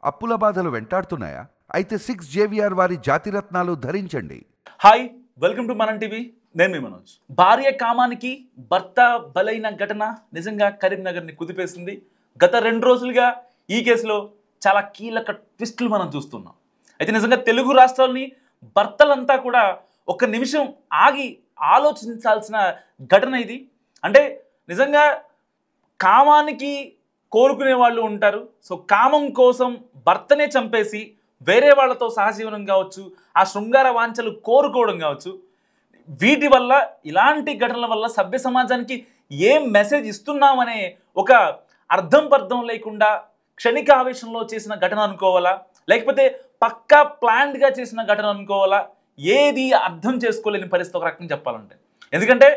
అప్పుల బాధలు వెంటాడుతున్నాయా? అయితే 6 జేవిఆర్ వారి జాతిరత్నాలు ధరించండి. హాయ్, వెల్కమ్ టు మనం టీవీ. నేను మీ మనోజ్. భార్య కామానికి భర్త బలైన ఘటన నిజంగా కరీంనగర్ని కుదిపేసింది. గత 2 రోజులుగా ఈ కేసులో చాలా కీలక ట్విస్టులు మనం చూస్తున్నాం. అయితే నిజంగా తెలుగు రాష్ట్రాల్ని భర్తలంతా కూడా ఒక నిమిషం ఆగి ఆలోచించాల్సిన ఘటన ఇది. అంటే నిజంగా కామానికి కోరుకునే వాళ్ళు ఉంటారు. సో కామం కోసం భర్తనే చంపేసి వేరే వాళ్ళతో సహజీవనం కావచ్చు, ఆ శృంగార వాంఛలు కోరుకోవడం కావచ్చు, వీటి వల్ల ఇలాంటి ఘటనల వల్ల సభ్య సమాజానికి ఏం మెసేజ్ ఇస్తున్నామనే ఒక అర్థం పర్థం లేకుండా క్షణిక ఆవేశంలో చేసిన ఘటన అనుకోవాలా, లేకపోతే పక్కా ప్లాన్డ్గా చేసిన ఘటన అనుకోవాలా, ఏది అర్థం చేసుకోలేని పరిస్థితి ఒక రకంగా చెప్పాలంటే. ఎందుకంటే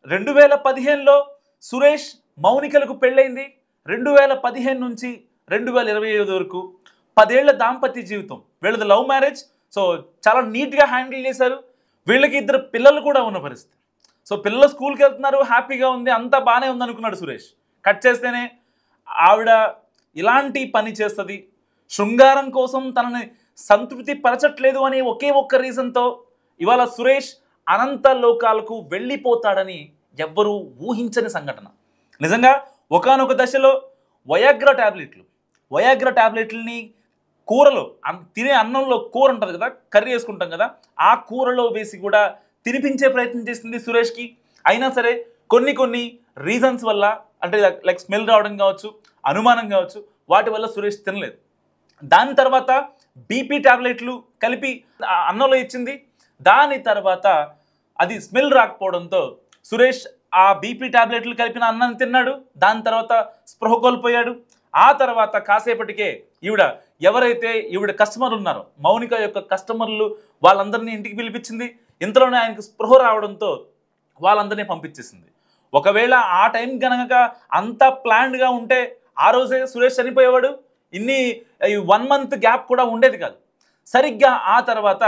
2015లో సురేష్ మౌనికలకు పెళ్ళైంది. 2015 నుంచి 2025 వరకు 10 ఏళ్ల దాంపత్య జీవితం. వీళ్ళది లవ్ మ్యారేజ్. సో చాలా నీట్గా హ్యాండిల్ చేశారు. వీళ్ళకి 2 పిల్లలు కూడా ఉన్న పరిస్థితి. సో పిల్లలు స్కూల్కి వెళ్తున్నారు, హ్యాపీగా ఉంది, అంతా బాగానే ఉంది అనుకున్నాడు సురేష్. కట్ చేస్తేనే ఆవిడ ఇలాంటి పని చేస్తుంది, శృంగారం కోసం తనని సంతృప్తి పరచట్లేదు అని ఒకే ఒక్క రీజన్తో ఇవాళ సురేష్ అనంత లోకాలకు వెళ్ళిపోతాడని ఎవ్వరూ ఊహించని సంఘటన. నిజంగా ఒకానొక దశలో వయాగ్రా ట్యాబ్లెట్లని కూరలో తినే అన్నంలో కూర ఉంటుంది కదా, కర్రీ వేసుకుంటాం కదా, ఆ కూరలో వేసి కూడా తినిపించే ప్రయత్నం చేసింది సురేష్కి. అయినా సరే కొన్ని రీజన్స్ వల్ల, అంటే లైక్ స్మెల్ రావడం కావచ్చు, అనుమానం కావచ్చు, వాటి వల్ల సురేష్ తినలేదు. దాని తర్వాత బీపీ ట్యాబ్లెట్లు కలిపి అన్నంలో ఇచ్చింది. దాని తర్వాత అది స్మెల్ రాకపోవడంతో సురేష్ ఆ బీపీ ట్యాబ్లెట్లు కలిపిన అన్నాన్ని తిన్నాడు. దాని తర్వాత స్పృహ కోల్పోయాడు. ఆ తర్వాత కాసేపటికే ఎవరైతే ఈవిడ కస్టమర్లు ఉన్నారో, మౌనిక యొక్క కస్టమర్లు, వాళ్ళందరినీ ఇంటికి పిలిపించింది. ఇంతలోనే ఆయనకు స్పృహ రావడంతో వాళ్ళందరినీ పంపించేసింది. ఒకవేళ ఆ టైం కనుక అంతా ప్లాన్డ్గా ఉంటే ఆ రోజే సురేష్ చనిపోయేవాడు. ఇన్ని 1 మంత్ గ్యాప్ కూడా ఉండేది కాదు. సరిగ్గా ఆ తర్వాత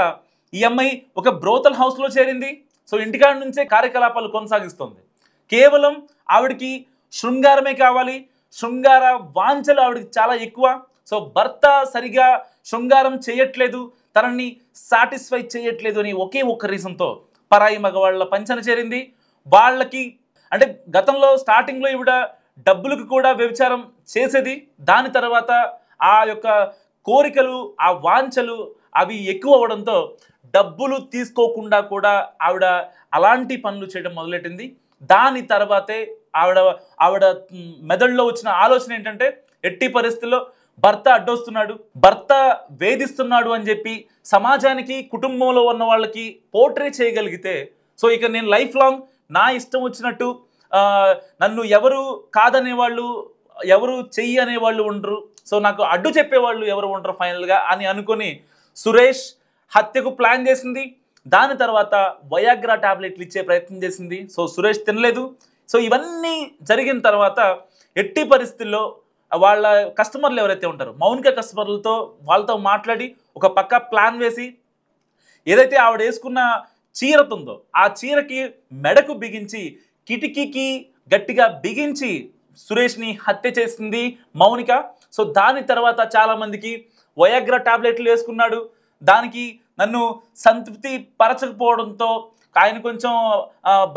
ఈ అమ్మాయి ఒక బ్రోతల్ హౌస్లో చేరింది. సో ఇంటికాడ నుంచే కార్యకలాపాలు కొనసాగిస్తుంది. కేవలం ఆవిడికి శృంగారమే కావాలి, శృంగార వాంఛలు ఆవిడికి చాలా ఎక్కువ. సో భర్త సరిగా శృంగారం చేయట్లేదు, తనని సాటిస్ఫై చేయట్లేదు అని ఒకే ఒక్క రీజన్తో పరాయి మగవాళ్ళ పంచన చేరింది. వాళ్ళకి అంటే గతంలో స్టార్టింగ్లో ఈవిడ డబ్బులకు కూడా వ్యభిచారం చేసేది. దాని తర్వాత ఆ యొక్క కోరికలు, ఆ వాంఛలు అవి ఎక్కువ అవ్వడంతో డబ్బులు తీసుకోకుండా కూడా ఆవిడ అలాంటి పనులు చేయడం మొదలెట్టింది. దాని తర్వాతే ఆవిడ మెదడులో వచ్చిన ఆలోచన ఏంటంటే, ఎట్టి పరిస్థితుల్లో భర్త అడ్డొస్తున్నాడు, భర్త వేధిస్తున్నాడు అని చెప్పి సమాజానికి, కుటుంబంలో ఉన్న వాళ్ళకి పోర్ట్రే చేయగలిగితే, సో ఇక నేను లైఫ్ లాంగ్ నా ఇష్టం వచ్చినట్టు, నన్ను ఎవరు కాదనేవాళ్ళు, ఎవరు చెయ్యి అనేవాళ్ళు ఉండరు, సో నాకు అడ్డు చెప్పేవాళ్ళు ఎవరు ఉండరు ఫైనల్గా అని అనుకొని సురేష్ హత్యకు ప్లాన్ చేసింది. దాని తర్వాత వయాగ్రా ట్యాబ్లెట్లు ఇచ్చే ప్రయత్నం చేసింది. సో సురేష్ తినలేదు. సో ఇవన్నీ జరిగిన తర్వాత ఎట్టి పరిస్థితుల్లో వాళ్ళ కస్టమర్లు ఎవరైతే ఉంటారో, మౌనిక కస్టమర్లతో వాళ్ళతో మాట్లాడి ఒక పక్క ప్లాన్ వేసి, ఏదైతే ఆవిడ వేసుకున్న చీరతుందో ఆ చీరకి మెడకు బిగించి, కిటికీకి గట్టిగా బిగించి సురేష్ని హత్య చేసింది మౌనిక. సో దాని తర్వాత చాలామందికి వయాగ్రా ట్యాబ్లెట్లు వేసుకున్నాడు, దానికి నన్ను సంతృప్తి పరచకపోవడంతో ఆయన కొంచెం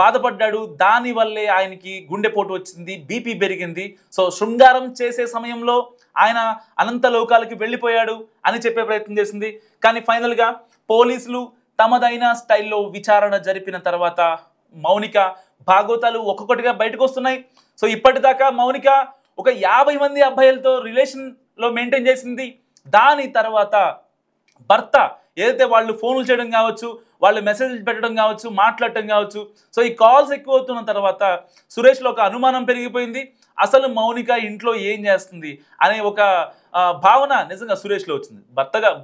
బాధపడ్డాడు. దానివల్లే ఆయనకి గుండెపోటు వచ్చింది, బీపీ పెరిగింది. సో శృంగారం చేసే సమయంలో ఆయన అనంత లోకాలకి వెళ్ళిపోయాడు అని చెప్పే ప్రయత్నం చేసింది. కానీ ఫైనల్గా పోలీసులు తమదైన స్టైల్లో విచారణ జరిపిన తర్వాత మౌనిక భాగోతాలు ఒక్కొక్కటిగా బయటకు వస్తున్నాయి. సో ఇప్పటిదాకా మౌనిక ఒక 50 మంది అబ్బాయిలతో రిలేషన్లో మెయింటైన్ చేసింది. దాని తర్వాత భర్త ఏదైతే వాళ్ళు ఫోన్లు చేయడం కావచ్చు, వాళ్ళు మెసేజ్లు పెట్టడం కావచ్చు, మాట్లాడటం కావచ్చు, సో ఈ కాల్స్ ఎక్కువ అవుతున్న తర్వాత సురేష్లో ఒక అనుమానం పెరిగిపోయింది. అసలు మౌనిక ఇంట్లో ఏం చేస్తుంది అనే ఒక భావన నిజంగా సురేష్లో వచ్చింది.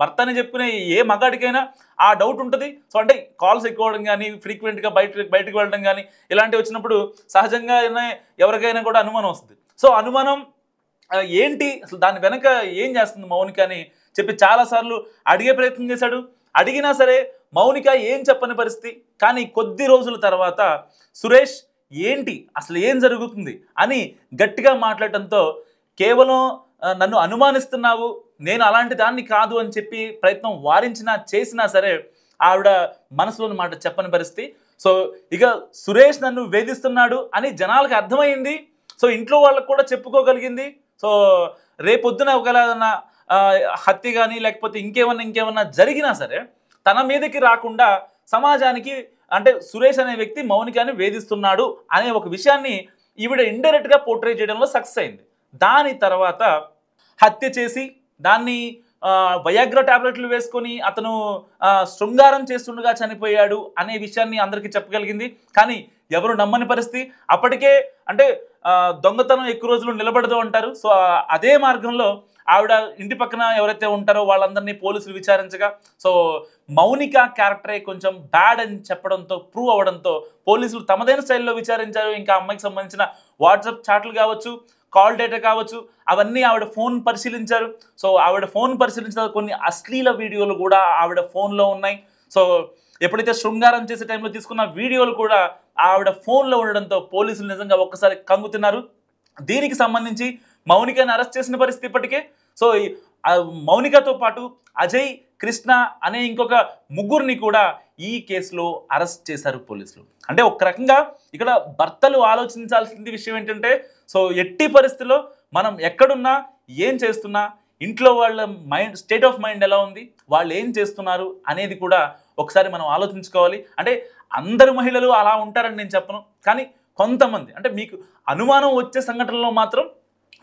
భర్త అని చెప్పుకునే ఏ మగాడికైనా ఆ డౌట్ ఉంటుంది. సో అంటే కాల్స్ ఎక్కువ అవడం కానీ, ఫ్రీక్వెంట్గా బయటకు వెళ్ళడం కానీ ఇలాంటివి వచ్చినప్పుడు సహజంగానే ఎవరికైనా కూడా అనుమానం వస్తుంది. సో అనుమానం ఏంటి, అసలు దాని వెనక ఏం చేస్తుంది మౌనిక అని చెప్పి చాలాసార్లు అడిగే ప్రయత్నం చేశాడు. అడిగినా సరే మౌనిక ఏం చెప్పని పరిస్థితి. కానీ కొద్ది రోజుల తర్వాత సురేష్ ఏంటి అసలు ఏం జరుగుతుంది అని గట్టిగా మాట్లాడటంతో, కేవలం నన్ను అనుమానిస్తున్నావు, నేను అలాంటి దాన్ని కాదు అని చెప్పి ప్రయత్నం వారించినా చేసినా సరే ఆవిడ మనసులోని మాట చెప్పని పరిస్థితి. సో ఇక సురేష్ నన్ను వేధిస్తున్నాడు అని జనాలకు అర్థమైంది. సో ఇంట్లో వాళ్ళకు కూడా చెప్పుకోగలిగింది. సో రేపొద్దున ఒకవేళ హత్య కానీ లేకపోతే ఇంకేమన్నా జరిగినా సరే తన మీదకి రాకుండా సమాజానికి అంటే సురేష్ అనే వ్యక్తి మౌనికని వేధిస్తున్నాడు అనే ఒక విషయాన్ని ఈవిడ ఇండైరెక్ట్గా పోర్ట్రే చేయడంలో సక్సెస్ అయింది. దాని తర్వాత హత్య చేసి దాన్ని వయాగ్రా టాబ్లెట్లు వేసుకొని అతను శృంగారం చేస్తుండగా చనిపోయాడు అనే విషయాన్ని అందరికీ చెప్పగలిగింది. కానీ ఎవరు నమ్మని పరిస్థితి. అప్పటికే అంటే దొంగతనం ఎక్కువ రోజులు నిలబడదు అంటారు. సో అదే మార్గంలో ఆవిడ ఇంటి పక్కన ఎవరైతే ఉంటారో వాళ్ళందరినీ పోలీసులు విచారించగా సో మౌనిక క్యారెక్టరే కొంచెం బ్యాడ్ అని చెప్పడంతో ప్రూవ్ అవ్వడంతో పోలీసులు తమదైన స్టైల్లో విచారించారు. ఇంకా అమ్మాయికి సంబంధించిన వాట్సాప్ చాట్లు కావచ్చు, కాల్ డేటా కావచ్చు, అవన్నీ ఆవిడ ఫోన్ పరిశీలించారు. సో ఆవిడ ఫోన్ పరిశీలించిన కొన్ని అశ్లీల వీడియోలు కూడా ఆవిడ ఫోన్లో ఉన్నాయి. సో ఎప్పుడైతే శృంగారం చేసే టైంలో తీసుకున్న వీడియోలు కూడా ఆవిడ ఫోన్లో ఉండడంతో పోలీసులు నిజంగా ఒక్కసారి కంగుతున్నారు. దీనికి సంబంధించి మౌనికని అరెస్ట్ చేసిన పరిస్థితి ఇప్పటికే. సో మౌనికతో పాటు అజయ్, కృష్ణ అనే ఇంకొక ముగ్గురిని కూడా ఈ కేసులో అరెస్ట్ చేశారు పోలీసులు. అంటే ఒక రకంగా ఇక్కడ భర్తలు ఆలోచించాల్సిన విషయం ఏంటంటే సో ఎట్టి పరిస్థితుల్లో మనం ఎక్కడున్నా ఏం చేస్తున్నా ఇంట్లో వాళ్ళ మైండ్ స్టేట్ ఆఫ్ మైండ్ ఎలా ఉంది, వాళ్ళు ఏం చేస్తున్నారు అనేది కూడా ఒకసారి మనం ఆలోచించుకోవాలి. అంటే అందరు మహిళలు అలా ఉంటారని నేను చెప్పను, కానీ కొంతమంది అంటే మీకు అనుమానం వచ్చే సంఘటనలో మాత్రం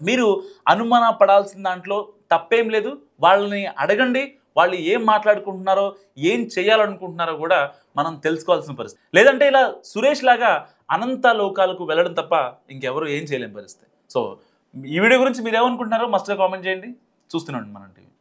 మీరు అనుమాన పడాల్సిన దాంట్లో తప్పేం లేదు. వాళ్ళని అడగండి, వాళ్ళు ఏం మాట్లాడుకుంటున్నారో ఏం చేయాలనుకుంటున్నారో కూడా మనం తెలుసుకోవాల్సిన పరిస్థితి. లేదంటే ఇలా సురేష్ లాగా అనంత లోకాలకు వెళ్ళడం తప్ప ఇంకెవరు ఏం చేయలేని పరిస్థితి. సో ఈ వీడియో గురించి మీరు ఏమనుకుంటున్నారో మస్ట్గా కామెంట్ చేయండి. చూస్తున్నాండి మనం టీవీ.